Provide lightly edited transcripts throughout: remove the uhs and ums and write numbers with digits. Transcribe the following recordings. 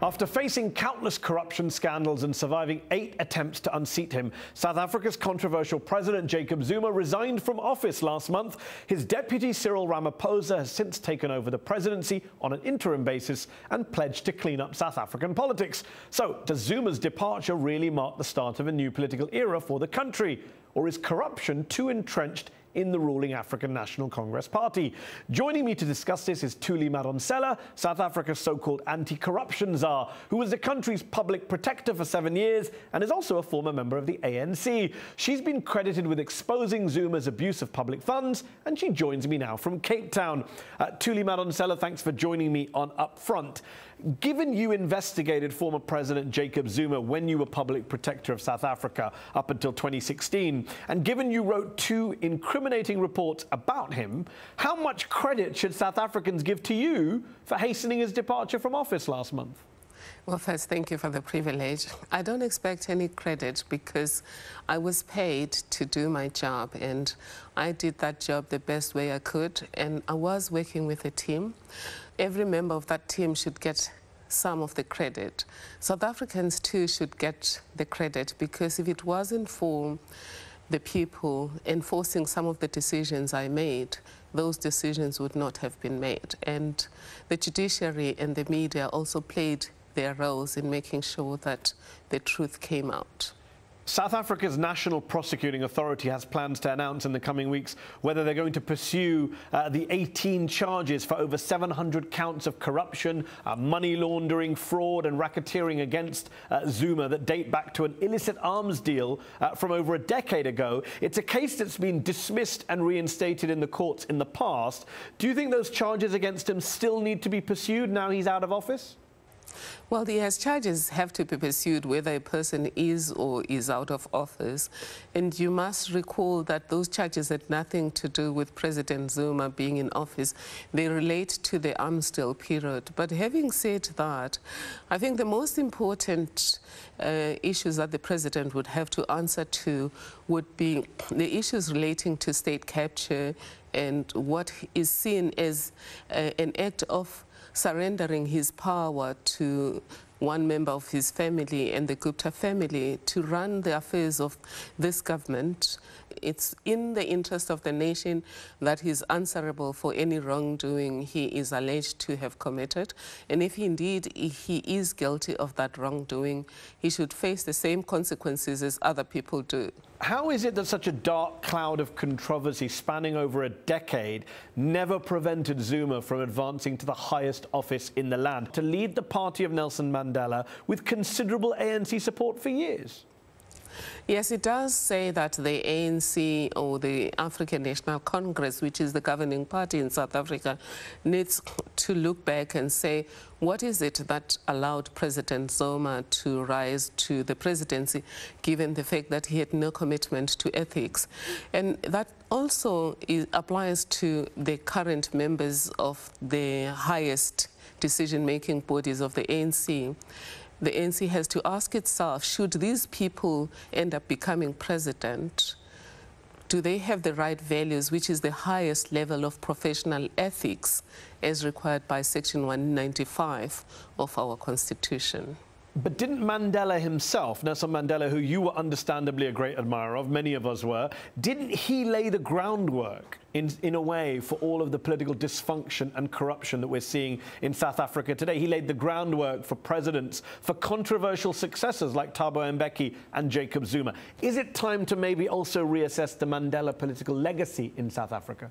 After facing countless corruption scandals and surviving 8 attempts to unseat him, South Africa's controversial president Jacob Zuma resigned from office last month. His deputy Cyril Ramaphosa has since taken over the presidency on an interim basis and pledged to clean up South African politics. So, does Zuma's departure really mark the start of a new political era for the country? Or is corruption too entrenched in the ruling African National Congress Party? Joining me to discuss this is Thuli Madonsela, South Africa's so-called anti-corruption czar, who was the country's public protector for 7 years and is also a former member of the ANC. She's been credited with exposing Zuma's abuse of public funds, and she joins me now from Cape Town. Thuli Madonsela, thanks for joining me on UpFront. Given you investigated former President Jacob Zuma when you were public protector of South Africa up until 2016, and given you wrote 2 incriminating reports about him, how much credit should South Africans give to you for hastening his departure from office last month? Well, first, thank you for the privilege. I don't expect any credit because I was paid to do my job, and I did that job the best way I could, and I was working with a team. Every member of that team should get some of the credit. South Africans too should get the credit, because if it wasn't for the people enforcing some of the decisions I made, those decisions would not have been made. And the judiciary and the media also played their roles in making sure that the truth came out. South Africa's National Prosecuting Authority has plans to announce in the coming weeks whether they're going to pursue the 18 charges for over 700 counts of corruption, money laundering, fraud and racketeering against Zuma that date back to an illicit arms deal from over a decade ago. It's a case that's been dismissed and reinstated in the courts in the past. Do you think those charges against him still need to be pursued now he's out of office? Well, yes, charges have to be pursued whether a person is or is out of office. And you must recall that those charges had nothing to do with President Zuma being in office. They relate to the arms deal period. But having said that, I think the most important issues that the president would have to answer to would be the issues relating to state capture and what is seen as an act of surrendering his power to one member of his family and the Gupta family to run the affairs of this government. It's in the interest of the nation that he's answerable for any wrongdoing he is alleged to have committed. And if indeed he is guilty of that wrongdoing, he should face the same consequences as other people do. How is it that such a dark cloud of controversy spanning over a decade never prevented Zuma from advancing to the highest office in the land, to lead the party of Nelson Mandela with considerable ANC support for years? Yes, it does say that the ANC, or the African National Congress, which is the governing party in South Africa, needs to look back and say, what is it that allowed President Zuma to rise to the presidency, given the fact that he had no commitment to ethics? And that also applies to the current members of the highest decision-making bodies of the ANC. The ANC has to ask itself, should these people end up becoming president, do they have the right values, which is the highest level of professional ethics as required by Section 195 of our Constitution? But didn't Mandela himself, Nelson Mandela, who you were understandably a great admirer of, many of us were, didn't he lay the groundwork in a way for all of the political dysfunction and corruption that we're seeing in South Africa today? He laid the groundwork for presidents, for controversial successors like Thabo Mbeki and Jacob Zuma. Is it time to maybe also reassess the Mandela political legacy in South Africa?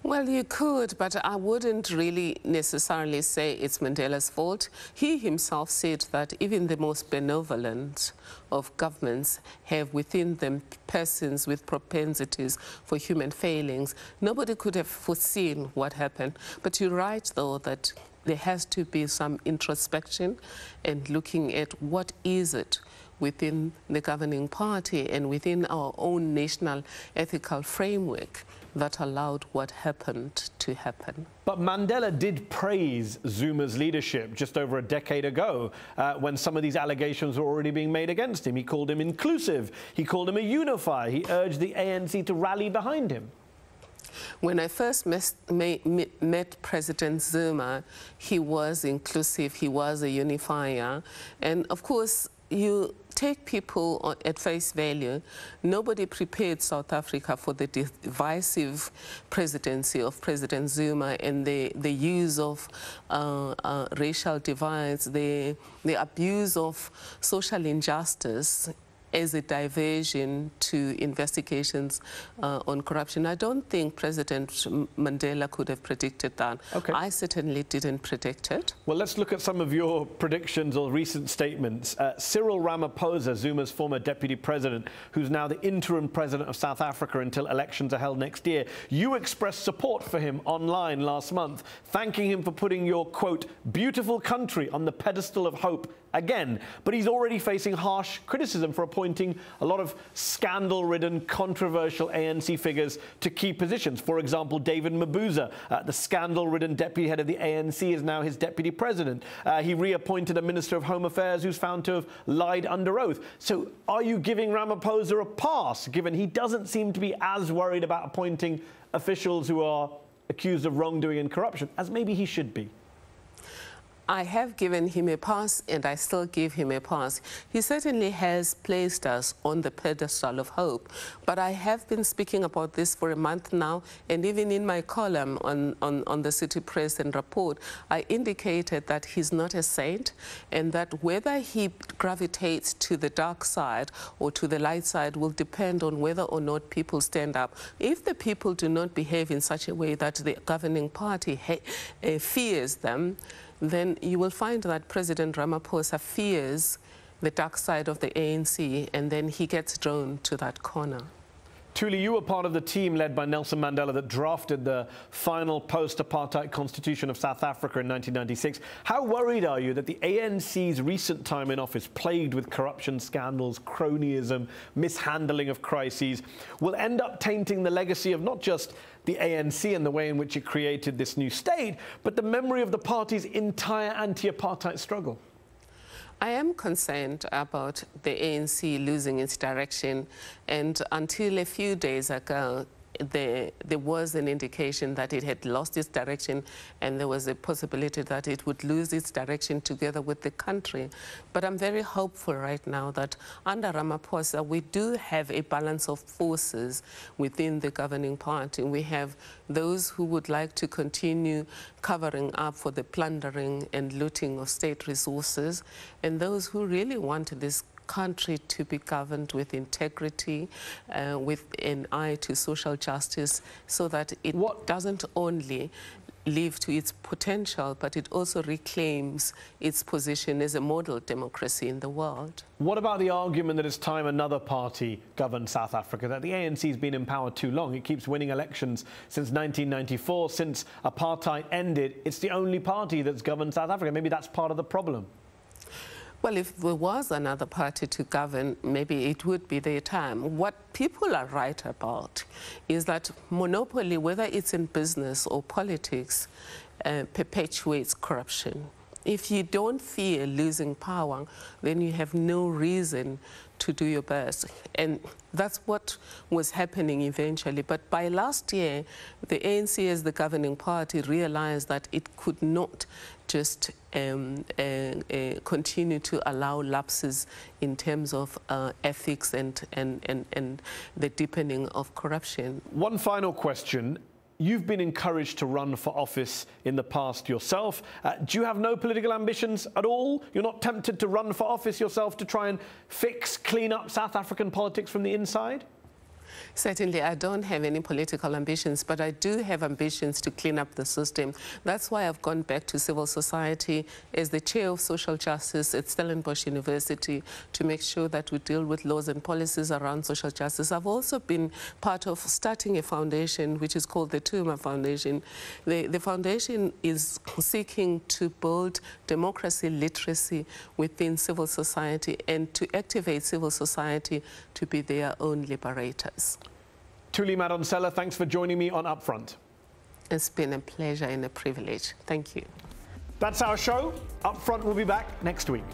Well, you could, but I wouldn't really necessarily say it's Mandela's fault. He himself said that even the most benevolent of governments have within them persons with propensities for human failings. Nobody could have foreseen what happened. But you're right, though, that there has to be some introspection and looking at what is it within the governing party and within our own national ethical framework that allowed what happened to happen. But Mandela did praise Zuma's leadership just over a decade ago when some of these allegations were already being made against him. He called him inclusive. He called him a unifier. He urged the ANC to rally behind him. When I first met President Zuma, he was inclusive, he was a unifier. And of course, you take people at face value. Nobody prepared South Africa for the divisive presidency of President Zuma and the use of racial divides, the abuse of social injustice as a diversion to investigations on corruption. I don't think President Mandela could have predicted that. Okay. I certainly didn't predict it. Well, let's look at some of your predictions or recent statements. Cyril Ramaphosa, Zuma's former deputy president, who's now the interim president of South Africa until elections are held next year. You expressed support for him online last month, thanking him for putting your, quote, beautiful country on the pedestal of hope again. But he's already facing harsh criticism for appointing a lot of scandal-ridden, controversial ANC figures to key positions. For example, David Mabuza, the scandal-ridden deputy head of the ANC, is now his deputy president. He reappointed a minister of Home Affairs who's found to have lied under oath. So are you giving Ramaphosa a pass, given he doesn't seem to be as worried about appointing officials who are accused of wrongdoing and corruption as maybe he should be? I have given him a pass, and I still give him a pass. He certainly has placed us on the pedestal of hope. But I have been speaking about this for a month now, and even in my column on the City Press and Report, I indicated that he's not a saint, and that whether he gravitates to the dark side or to the light side will depend on whether or not people stand up. If the people do not behave in such a way that the governing party fears them, then you will find that President Ramaphosa fears the dark side of the ANC, and then he gets drawn to that corner. Thuli, you were part of the team led by Nelson Mandela that drafted the final post-apartheid constitution of South Africa in 1996. How worried are you that the ANC's recent time in office, plagued with corruption scandals, cronyism, mishandling of crises, will end up tainting the legacy of not just the ANC and the way in which it created this new state, but the memory of the party's entire anti-apartheid struggle? I am concerned about the ANC losing its direction, and until a few days ago, there was an indication that it had lost its direction, and there was a possibility that it would lose its direction together with the country. But I'm very hopeful right now that under Ramaphosa, we do have a balance of forces within the governing party. We have those who would like to continue covering up for the plundering and looting of state resources, and those who really want this country to be governed with integrity, with an eye to social justice, so that it doesn't only live to its potential, but it also reclaims its position as a model democracy in the world. What about the argument that it's time another party governed South Africa, that the ANC has been in power too long? It keeps winning elections since 1994. Since apartheid ended, it's the only party that's governed South Africa. Maybe that's part of the problem. Well, if there was another party to govern, maybe it would be their time. What people are right about is that monopoly, whether it's in business or politics, perpetuates corruption. If you don't fear losing power, then you have no reason to do your best. And that's what was happening eventually. But by last year, the ANC as the governing party realized that it could not just continue to allow lapses in terms of ethics and the deepening of corruption. One final question. You've been encouraged to run for office in the past yourself. Do you have no political ambitions at all? You're not tempted to run for office yourself to try and clean up South African politics from the inside? Certainly, I don't have any political ambitions, but I do have ambitions to clean up the system. That's why I've gone back to civil society as the chair of social justice at Stellenbosch University to make sure that we deal with laws and policies around social justice. I've also been part of starting a foundation which is called the Zuma Foundation. The foundation is seeking to build democracy literacy within civil society and to activate civil society to be their own liberators. Thuli Madonsela, thanks for joining me on UpFront. It's been a pleasure and a privilege. Thank you. That's our show. UpFront will be back next week.